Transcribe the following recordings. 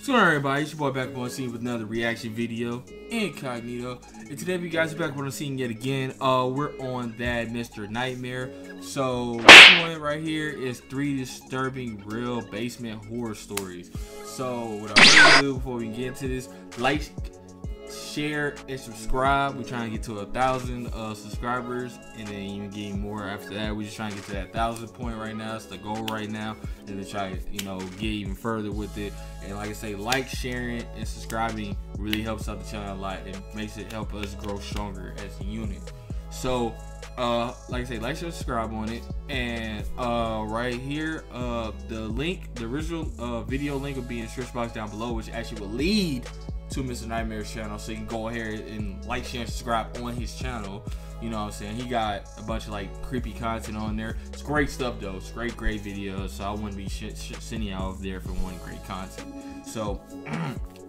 What's going on, everybody? It's your boy back on the scene with another reaction video, Incognito. And today we guys are back on the scene yet again. We're on that Mr. Nightmare. So this one right here is 3 disturbing real basement horror stories. So what I'm gonna do before we get into this, like, share, and subscribe. We're trying to get to 1,000 subscribers, and then even getting more after that. We're just trying to get to that 1,000 point right now. It's the goal right now, and to try to, get even further with it. And like I say, like, sharing, and subscribing really helps out the channel a lot. It makes it help us grow stronger as a unit. So like I say, like, share, subscribe on it. And right here, the link, the original video link will be in the description box down below, which actually will lead to Mr. Nightmare's channel, so you can go ahead and like, share, and subscribe on his channel. You know what I'm saying? He got a bunch of like creepy content on there. It's great stuff though. It's great videos. So I wouldn't be sending y'all over there for one great content. So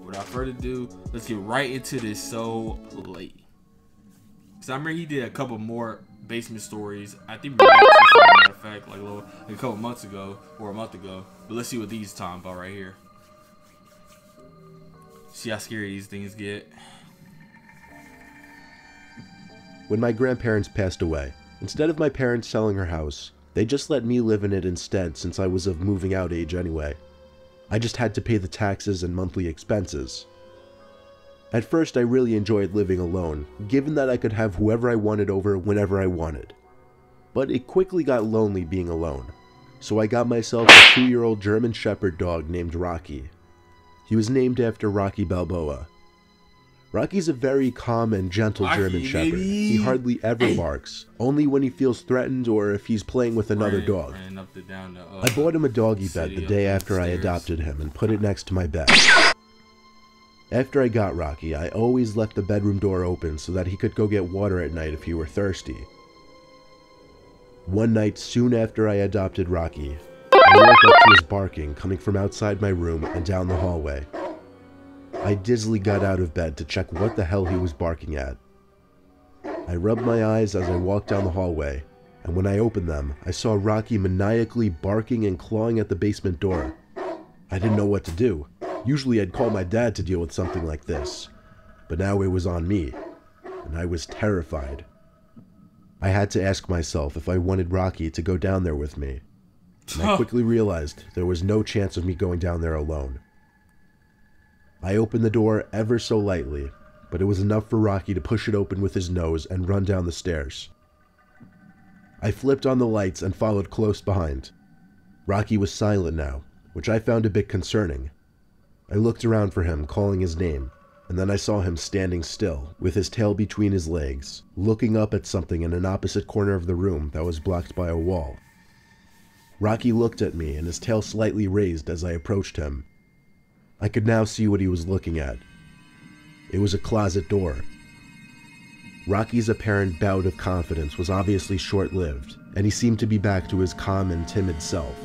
without further ado, let's get right into this. So late. Cause I remember he did a couple more basement stories. I think we reacted to some, matter of fact, like a couple months ago or a month ago. But let's see what these talking about right here. See how scary these things get. When my grandparents passed away, instead of my parents selling her house, they just let me live in it instead, since I was of moving out age anyway. I just had to pay the taxes and monthly expenses. At first I really enjoyed living alone, given that I could have whoever I wanted over whenever I wanted. But it quickly got lonely being alone, so I got myself a 2-year-old German Shepherd dog named Rocky. He was named after Rocky Balboa. Rocky's a very calm and gentle German Shepherd. He hardly ever barks, only when he feels threatened or if he's playing with another dog. I bought him a doggy bed the day after I adopted him and put it next to my bed. After I got Rocky, I always left the bedroom door open so that he could go get water at night if he were thirsty. One night soon after I adopted Rocky, I woke up to his barking coming from outside my room and down the hallway. I dizzily got out of bed to check what the hell he was barking at. I rubbed my eyes as I walked down the hallway, and when I opened them, I saw Rocky maniacally barking and clawing at the basement door. I didn't know what to do. Usually I'd call my dad to deal with something like this, but now it was on me, and I was terrified. I had to ask myself if I wanted Rocky to go down there with me. And I quickly realized there was no chance of me going down there alone. I opened the door ever so lightly, but it was enough for Rocky to push it open with his nose and run down the stairs. I flipped on the lights and followed close behind. Rocky was silent now, which I found a bit concerning. I looked around for him, calling his name, and then I saw him standing still, with his tail between his legs, looking up at something in an opposite corner of the room that was blocked by a wall. Rocky looked at me and his tail slightly raised as I approached him. I could now see what he was looking at. It was a closet door. Rocky's apparent bout of confidence was obviously short-lived, and he seemed to be back to his calm and timid self.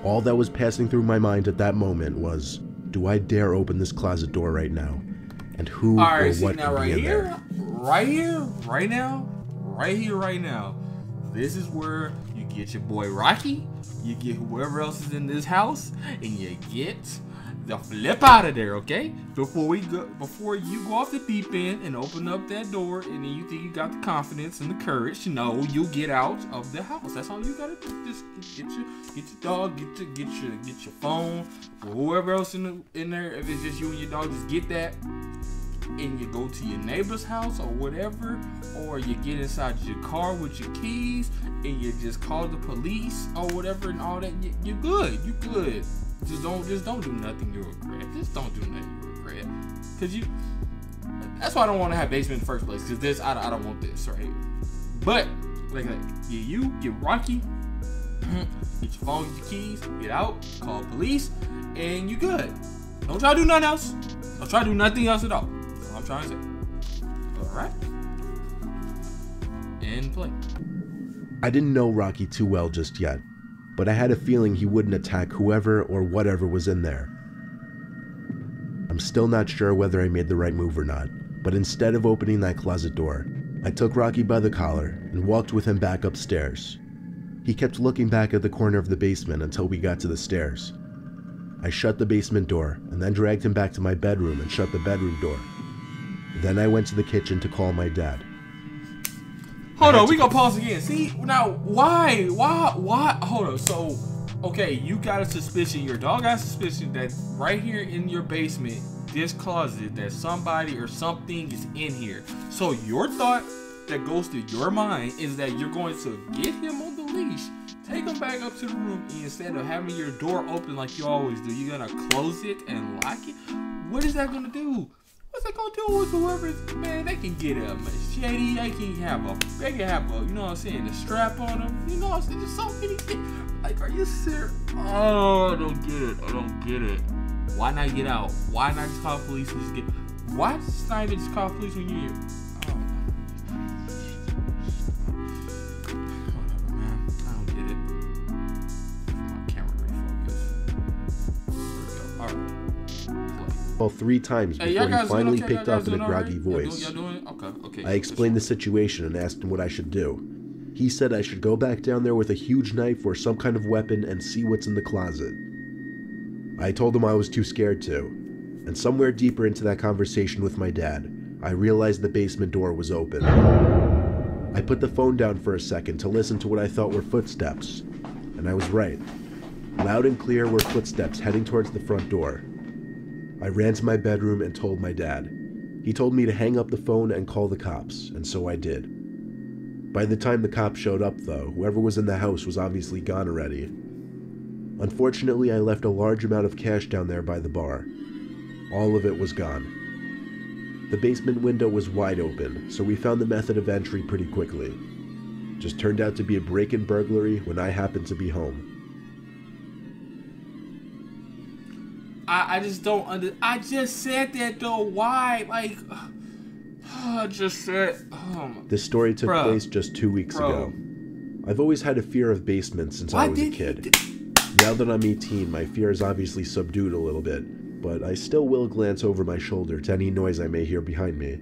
All that was passing through my mind at that moment was, do I dare open this closet door right now? And who or what could be in there? Right here, right now. This is where you get your boy Rocky, you get whoever else is in this house, and you get the flip out of there, okay? Before you go off the deep end and open up that door, and then you think you got the confidence and the courage, no, you get out of the house. That's all you gotta do. Just get your dog, get your phone, or whoever else in there. If it's just you and your dog, just get that. And you go to your neighbor's house or whatever, or you get inside your car with your keys and you just call the police or whatever and all that. You're good. You good. Just don't do nothing you regret. Just don't do nothing you regret. Cause that's why I don't want to have basement in the first place. Cause this, I don't want this right here. But like get Rocky, get your phone, get your keys, get out, call police, and you good. Don't try to do nothing else. Don't try to do nothing else at all. I'm trying to say. Alright. And play. I didn't know Rocky too well just yet, but I had a feeling he wouldn't attack whoever or whatever was in there. I'm still not sure whether I made the right move or not, but instead of opening that closet door, I took Rocky by the collar and walked with him back upstairs. He kept looking back at the corner of the basement until we got to the stairs. I shut the basement door and then dragged him back to my bedroom and shut the bedroom door. Then I went to the kitchen to call my dad. Hold on, we gonna pause again. See, now, why? Hold on, so, okay, you got a suspicion, your dog got a suspicion that right here in your basement, this closet, that somebody or something is in here. So your thought that goes to your mind is that you're going to get him on the leash, take him back up to the room, and instead of having your door open like you always do, you're gonna close it and lock it? What is that gonna do? What's that gonna do with whoever's, man? They can get a machete, they can have a, you know what I'm saying, a strap on them, you know what I'm saying? There's so many things. Like, are you serious? Oh, I don't get it. Why not get out? Why not just call police and just get, why not even just call police when you're here? Whatever, man. I don't get it. My camera refocus. There we go. Alright. Well, 3 times before he finally picked up in a groggy voice. Y'all doing it? Okay. I explained the situation and asked him what I should do. He said I should go back down there with a huge knife or some kind of weapon and see what's in the closet. I told him I was too scared to, and somewhere deeper into that conversation with my dad, I realized the basement door was open. I put the phone down for a second to listen to what I thought were footsteps, and I was right. Loud and clear were footsteps heading towards the front door. I ran to my bedroom and told my dad. He told me to hang up the phone and call the cops, and so I did. By the time the cops showed up, though, whoever was in the house was obviously gone already. Unfortunately, I left a large amount of cash down there by the bar. All of it was gone. The basement window was wide open, so we found the method of entry pretty quickly. Just turned out to be a break-in burglary when I happened to be home. I just don't I just said that though. Why? Like, I just said. This story took place just 2 weeks ago. I've always had a fear of basements since I was a kid. Now that I'm 18, my fear is obviously subdued a little bit, but I still will glance over my shoulder to any noise I may hear behind me.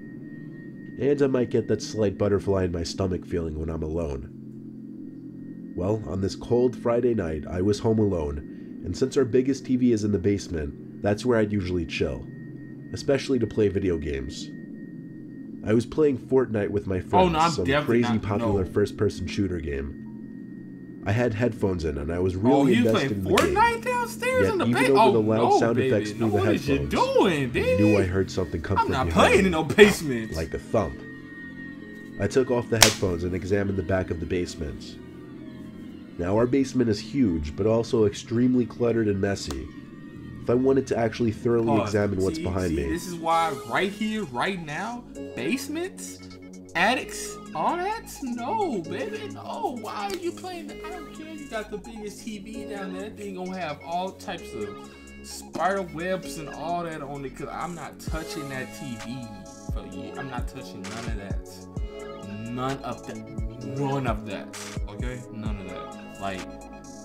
And I might get that slight butterfly in my stomach feeling when I'm alone. Well, on this cold Friday night, I was home alone, and since our biggest TV is in the basement, that's where I'd usually chill, especially to play video games. I was playing Fortnite with my friends, some crazy popular first-person shooter game. I had headphones in and I was really invested in the game. Fortnite downstairs in the basement? Even over the loud sound effects through the headphones, what is you doing, baby? I knew I heard something come from behind. I'm not playing in no basement. Like a thump. I took off the headphones and examined the back of the basement. Now our basement is huge, but also extremely cluttered and messy. If I wanted to actually thoroughly examine what's behind me. This is why right here, right now, basements, attics, all that? No, baby, no. Why are you playing? I don't care. You got the biggest TV down there. That thing gonna have all types of spider webs and all that on it. Cause I'm not touching that TV for you. I'm not touching none of that. None of that. None of that. Okay, none of that. Like,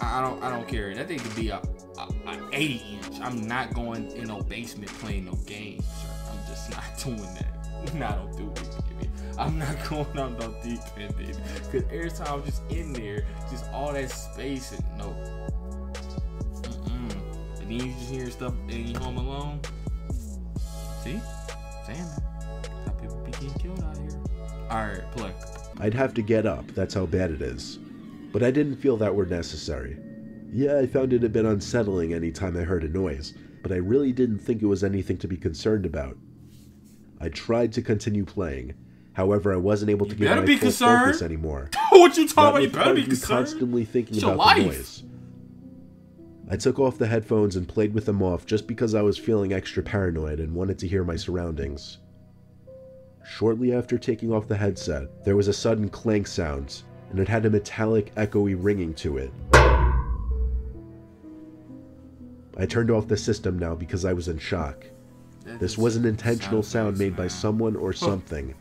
I don't care. That thing could be a 80-inch. I'm not going in no basement playing no games. I'm just not doing that. No, I don't do it, baby. I'm not going on no deep end, baby. Cause every time I'm just in there, just all that space and no. And then you just hear stuff and you home alone. See? Damn it. How people be getting killed out here. Alright, play. I'd have to get up, that's how bad it is. But I didn't feel that were necessary. Yeah, I found it a bit unsettling anytime I heard a noise, but I really didn't think it was anything to be concerned about. I tried to continue playing. However, I wasn't able to get my full focus anymore. What you talking about? You better be concerned. Constantly thinking about the noise. I took off the headphones and played with them off just because I was feeling extra paranoid and wanted to hear my surroundings. Shortly after taking off the headset, there was a sudden clank sound, and it had a metallic, echoey ringing to it. I turned off the system now because I was in shock. This was an intentional sound made by someone or something.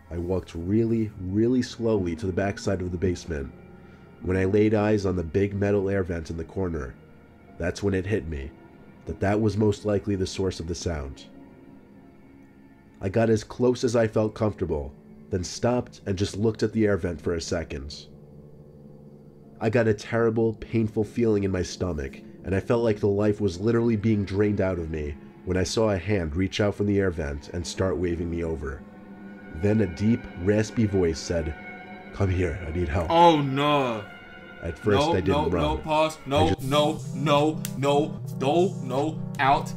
I walked really, really slowly to the backside of the basement. When I laid eyes on the big metal air vent in the corner, that's when it hit me, that was most likely the source of the sound. I got as close as I felt comfortable, then stopped and just looked at the air vent for a second. I got a terrible, painful feeling in my stomach, and I felt like the life was literally being drained out of me when I saw a hand reach out from the air vent and start waving me over. Then a deep, raspy voice said, "Come here, I need help." Oh no. At first I didn't run. No, pause. No, out.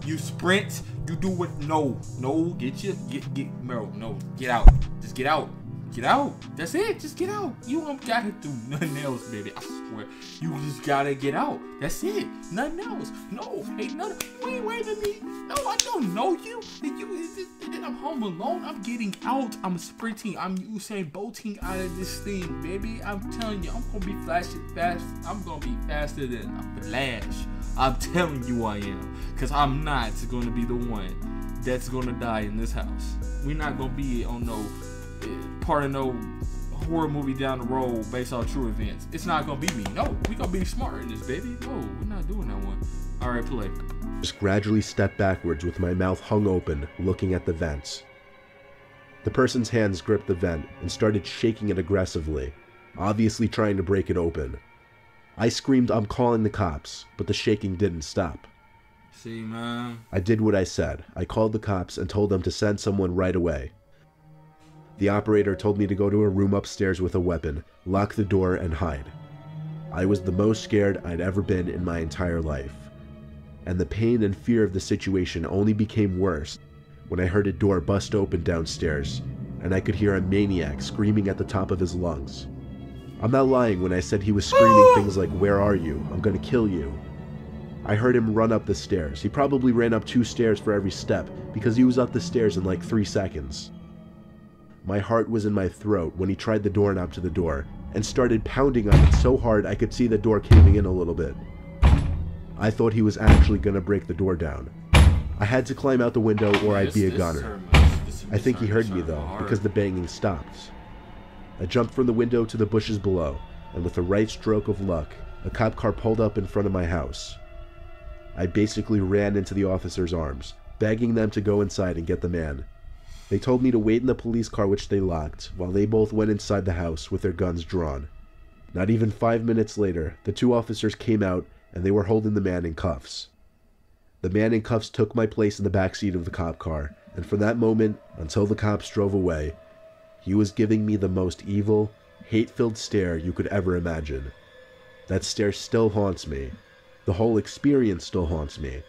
You sprint. You do it. No, get Meryl. No, get out. Just get out. Get out. That's it. Just get out. You don't gotta do nothing else, baby. I swear. You just gotta get out. That's it. Nothing else. No, ain't nothing. You ain't waving me. No, I don't know you. And then I'm home alone. I'm getting out. I'm sprinting. I'm Usain Bolting out of this thing, baby. I'm telling you, I'm gonna be flashing fast. I'm gonna be faster than a flash. I'm telling you I am. Cause I'm not gonna be the one that's gonna die in this house. We're not gonna be on no part of no horror movie down the road based on true events. It's not gonna be me. No, we gonna be smart in this, baby. No, we're not doing that one. All right, play. Just gradually stepped backwards with my mouth hung open, looking at the vents. The person's hands gripped the vent and started shaking it aggressively, obviously trying to break it open. I screamed, "I'm calling the cops," but the shaking didn't stop. See, man. I did what I said. I called the cops and told them to send someone right away. The operator told me to go to a room upstairs with a weapon, lock the door, and hide. I was the most scared I'd ever been in my entire life. And the pain and fear of the situation only became worse when I heard a door bust open downstairs, and I could hear a maniac screaming at the top of his lungs. I'm not lying when I said he was screaming things like, "Where are you? I'm gonna kill you." I heard him run up the stairs. He probably ran up 2 stairs for every step because he was up the stairs in like 3 seconds. My heart was in my throat when he tried the doorknob to the door and started pounding on it so hard I could see the door caving in a little bit. I thought he was actually gonna break the door down. I had to climb out the window or I'd be a goner. I think he heard me though, because the banging stopped. I jumped from the window to the bushes below, and with the right stroke of luck, a cop car pulled up in front of my house. I basically ran into the officer's arms, begging them to go inside and get the man. They told me to wait in the police car, which they locked, while they both went inside the house with their guns drawn. Not even 5 minutes later, the 2 officers came out and they were holding the man in cuffs. The man in cuffs took my place in the backseat of the cop car, and from that moment, until the cops drove away, he was giving me the most evil, hate-filled stare you could ever imagine. That stare still haunts me. The whole experience still haunts me.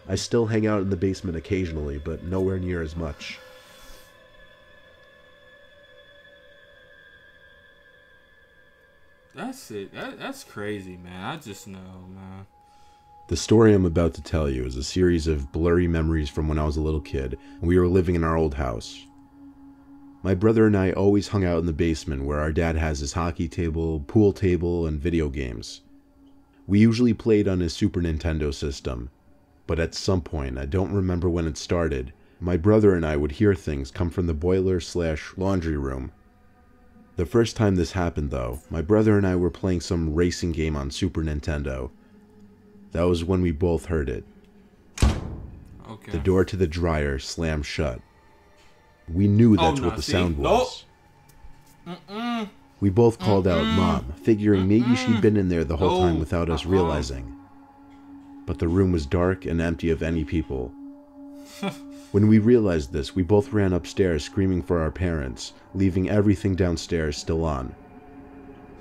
I still hang out in the basement occasionally, but nowhere near as much. That's it. That's crazy, man. I just know, man. The story I'm about to tell you is a series of blurry memories from when I was a little kid and we were living in our old house. My brother and I always hung out in the basement where our dad has his hockey table, pool table, and video games. We usually played on his Super Nintendo system, but at some point, I don't remember when it started, my brother and I would hear things come from the boiler/laundry room. The first time this happened though, my brother and I were playing some racing game on Super Nintendo. That was when we both heard it. Okay. The door to the dryer slammed shut. We knew that's what the sound was. We both called out Mom, figuring maybe she'd been in there the whole time without us realizing. But the room was dark and empty of any people. When we realized this, we both ran upstairs screaming for our parents, leaving everything downstairs still on.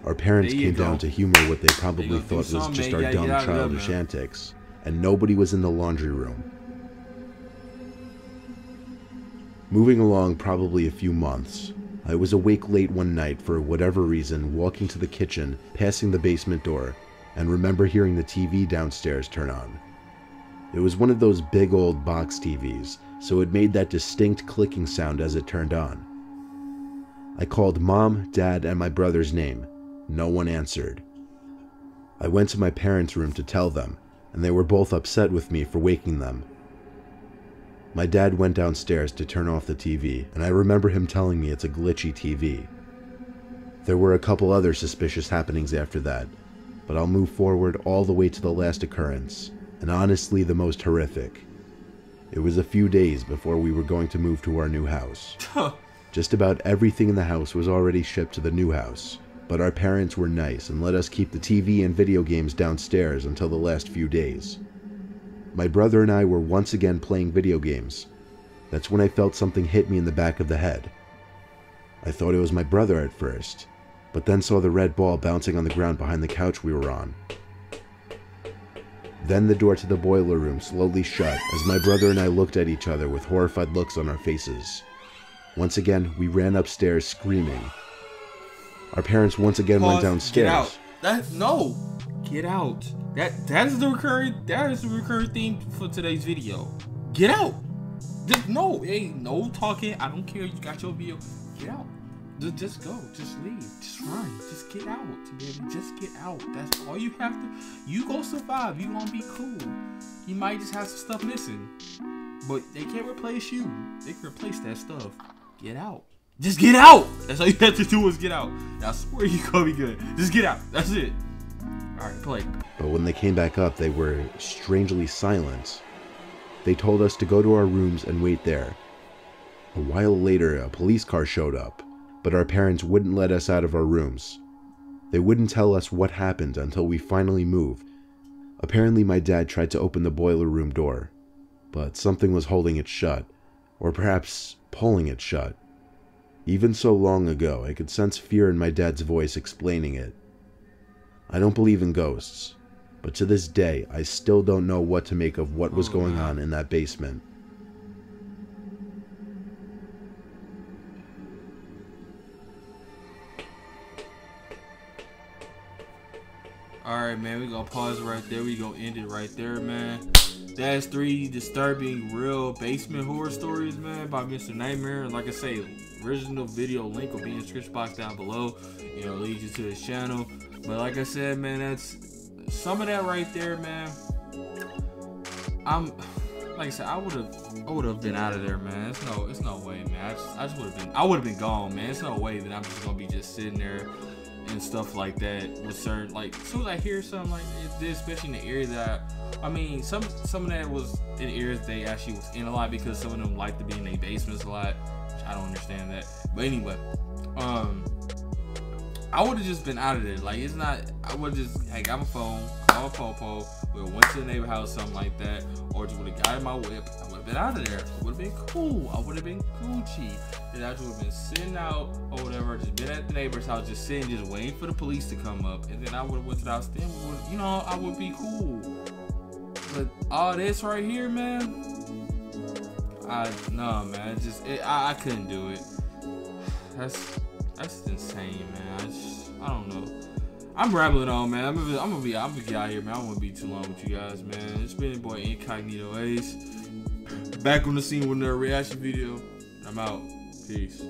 Our parents came down to humor what they probably thought was just our dumb childish antics, and nobody was in the laundry room. Moving along probably a few months, I was awake late one night for whatever reason, walking to the kitchen, passing the basement door, and remember hearing the TV downstairs turn on. It was one of those big old box TVs, so it made that distinct clicking sound as it turned on. I called Mom, Dad, and my brother's name. No one answered. I went to my parents' room to tell them, and they were both upset with me for waking them. My dad went downstairs to turn off the TV, and I remember him telling me it's a glitchy TV. There were a couple other suspicious happenings after that, but I'll move forward all the way to the last occurrence, and honestly the most horrific. It was a few days before we were going to move to our new house. Just about everything in the house was already shipped to the new house, but our parents were nice and let us keep the TV and video games downstairs until the last few days. My brother and I were once again playing video games. That's when I felt something hit me in the back of the head. I thought it was my brother at first, but then saw the red ball bouncing on the ground behind the couch we were on. Then the door to the boiler room slowly shut as my brother and I looked at each other with horrified looks on our faces. Once again, we ran upstairs screaming. Our parents once again went downstairs. Get out. That is the recurring theme for today's video. Get out. No talking. I don't care. You got your video. Get out. Just go. Just leave. Just run. Just get out, baby. Just get out. That's all you have to. You go survive. You gonna be cool. You might just have some stuff missing, but they can't replace you. They can replace that stuff. Get out. Just get out. That's all you have to do is get out. And I swear you gonna be good. Just get out. That's it. All right, play. But when they came back up, they were strangely silent. They told us to go to our rooms and wait there. A while later, a police car showed up, but our parents wouldn't let us out of our rooms. They wouldn't tell us what happened until we finally moved. Apparently my dad tried to open the boiler room door, but something was holding it shut, or perhaps pulling it shut. Even so long ago, I could sense fear in my dad's voice explaining it. I don't believe in ghosts, but to this day, I still don't know what to make of what was going on in that basement. Alright, man, we gonna pause right there. We gonna end it right there, man. That's 3 disturbing real basement horror stories, man, by Mr. Nightmare. And like I say, original video link will be in the description box down below. You know, leads you to his channel. But like I said, man, that's some of that right there, man. Like I said, I would have been out of there, man. It's no way, man. I would have been gone, man. It's no way that I'm just gonna be just sitting there and stuff like that with certain, like, as soon as I hear something like this, especially in the area that I mean, some of that was in areas they actually was in a lot, because some of them like to be in their basements a lot, which I don't understand that. But anyway, I would have just been out of there. Like, it's not, I would have just, hey, got my phone, called Popo, we went to the neighbor house, something like that, or just would have got in my whip. I would have been out of there. It would have been cool. I would have been Gucci. And I just would have been sitting out or whatever, just been at the neighbor's house, just sitting, just waiting for the police to come up. And then I would have went to the house, then you know, I would be cool. But all this right here, man, no, man, I couldn't do it. That's insane, man. I don't know. I'm rambling on, man. I'm gonna be out here, man. I don't want to be too long with you guys, man. It's been your boy Incognito Ace, back on the scene with another reaction video. I'm out. Peace.